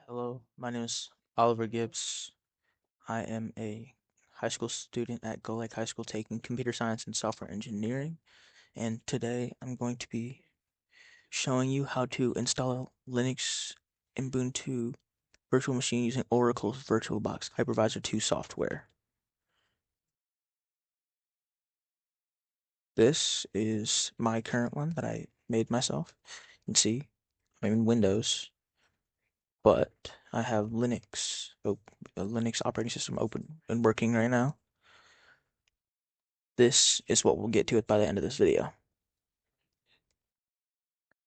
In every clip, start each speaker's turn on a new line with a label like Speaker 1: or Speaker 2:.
Speaker 1: Hello, my name is Oliver Gibbs. I am a high school student at Go Lake High School taking computer science and software engineering. And today I'm going to be showing you how to install a Linux Ubuntu virtual machine using Oracle's VirtualBox Hypervisor 2 software. This is my current one that I made myself. You can see I'm in Windows, but I have a Linux operating system open and working right now. This is what we'll get to it by the end of this video.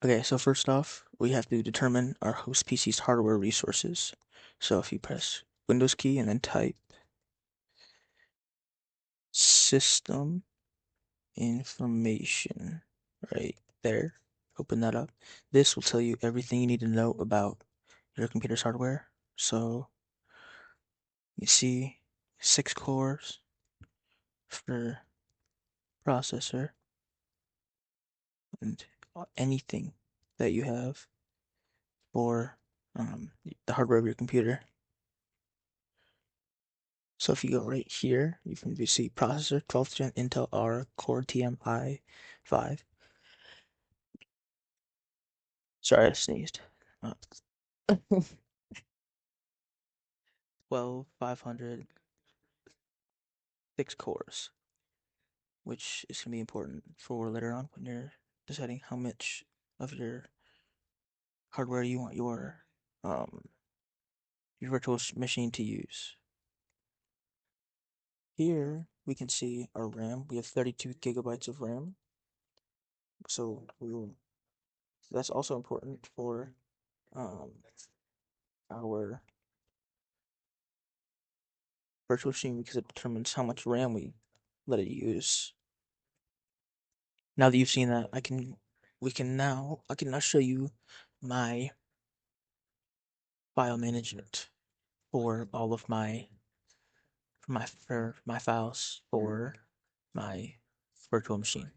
Speaker 1: Okay, so first off, we have to determine our host PC's hardware resources. So if you press Windows key and then type system information right there, open that up. This will tell you everything you need to know about your computer's hardware. So you see 6 cores for processor and anything that you have for the hardware of your computer. So if you go right here, you can see processor 12th gen Intel R Core TM-i5. Sorry, I sneezed. Uh, 12500 6 cores, which is going to be important for later on when you're deciding how much of your hardware you want your virtual machine to use. Here we can see our RAM. We have 32 gigabytes of RAM. So that's also important for um, our virtual machine because it determines how much RAM we let it use. Now that you've seen that, I can now show you my file management for all of for my files for my virtual machine.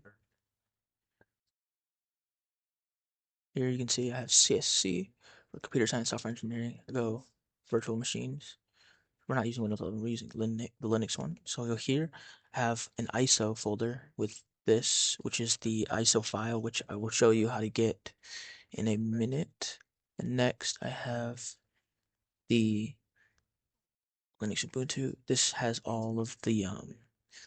Speaker 1: Here you can see I have CSC for computer science software engineering. Go virtual machines. We're not using Windows 11, we're using the Linux one. So you'll here have an ISO folder with this, which is the ISO file, which I will show you how to get in a minute. And next I have the Linux Ubuntu. This has all of the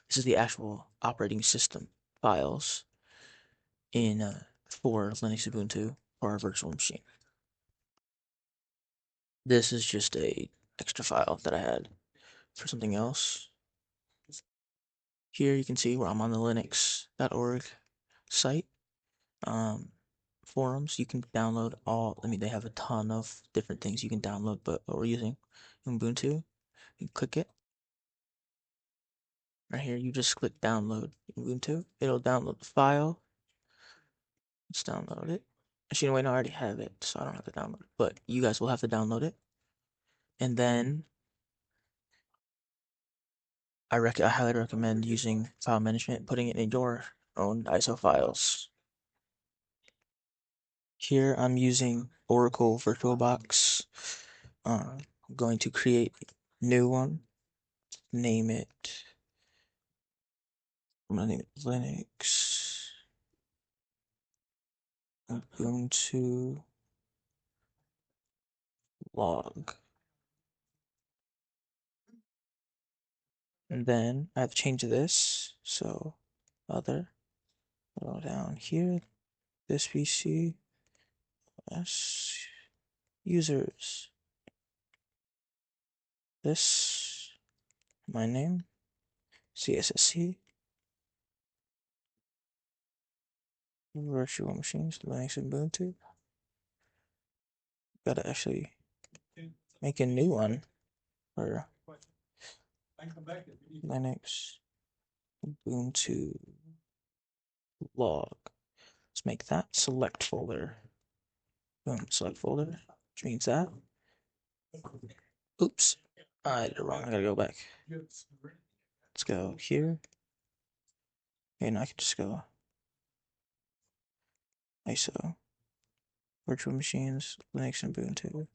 Speaker 1: this is the actual operating system files in for Linux Ubuntu for our virtual machine. This is just a extra file that I had for something else. Here you can see where I'm on the linux.org site. Forums, you can download they have a ton of different things you can download, but what we're using Ubuntu. You click it. Right here, you just click download Ubuntu. It'll download the file. Let's download it. Actually, wait, no, I already have it, so I don't have to download it. But you guys will have to download it. And then I highly recommend using file management, putting it in your own ISO files. Here I'm using Oracle VirtualBox. I'm going to create a new one. Name it. I'm gonna name it Linux Ubuntu log. And then I have to change this. So other, go down here, this PC, S users, this, my name, CSSC, virtual machines, Linux Ubuntu. Gotta actually make a new one for Linux Ubuntu log. Let's make that select folder. Boom, select folder, which means that. Oops, I did it wrong. I gotta go back. Let's go here. And I can just go ISO, virtual machines, Linux and Ubuntu.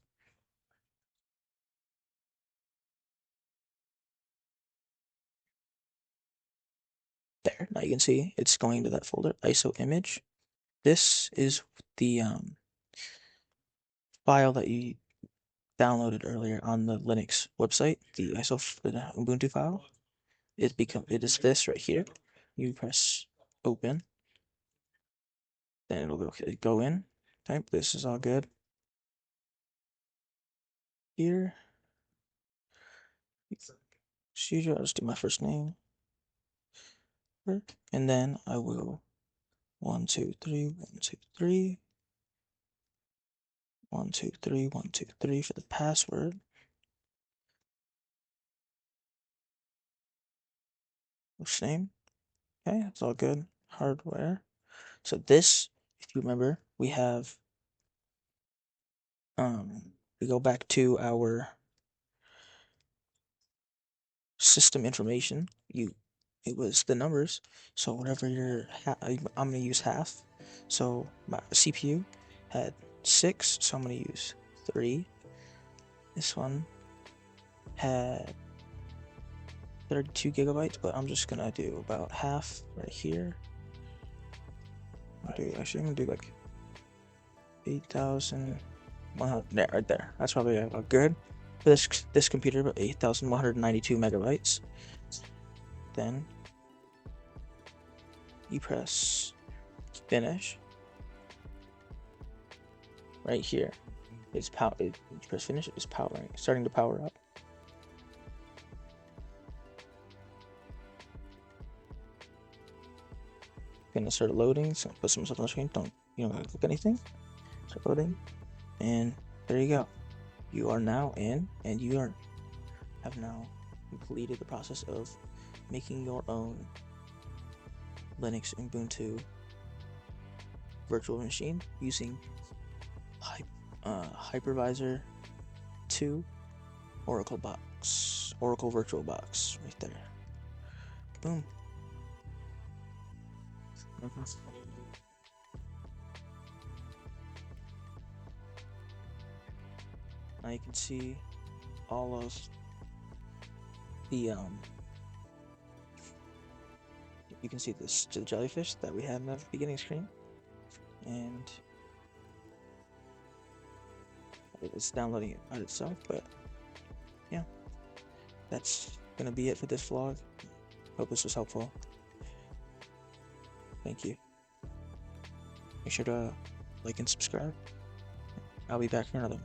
Speaker 1: There, now you can see it's going to that folder, ISO image. This is the file that you downloaded earlier on the Linux website, the Ubuntu file. It is this right here. You press open, then it'll go in. Type this is all good. Here, as usual, I'll just do my first name, and then I will 1 2 3 1 2 3 1 2 3 1 2 3 for the password. Name. Okay, that's all good. Hardware. So this, if you remember, we have we go back to our system information. It was the numbers. So whatever I'm gonna use half. So my CPU had 6, so I'm gonna use 3. This one had 32 gigabytes, but I'm just gonna do about half right here. I'm gonna do like 8,100. Yeah, right there. That's probably about good for this computer, but 8,192 megabytes. Then you press finish. Right here, it's you press finish. It's powering, starting to power up. Gonna start loading. So put some stuff on the screen. You don't gotta click anything. Start loading, and there you go. You are now in, and have now completed the process of making your own Linux Ubuntu virtual machine using Hypervisor 2 Oracle VirtualBox right there. Boom. Now you can see all of the you can see this the jellyfish that we had in the beginning screen, and it's downloading it by itself. But yeah, that's gonna be it for this vlog. Hope this was helpful. Thank you. Make sure to like and subscribe. I'll be back for another one.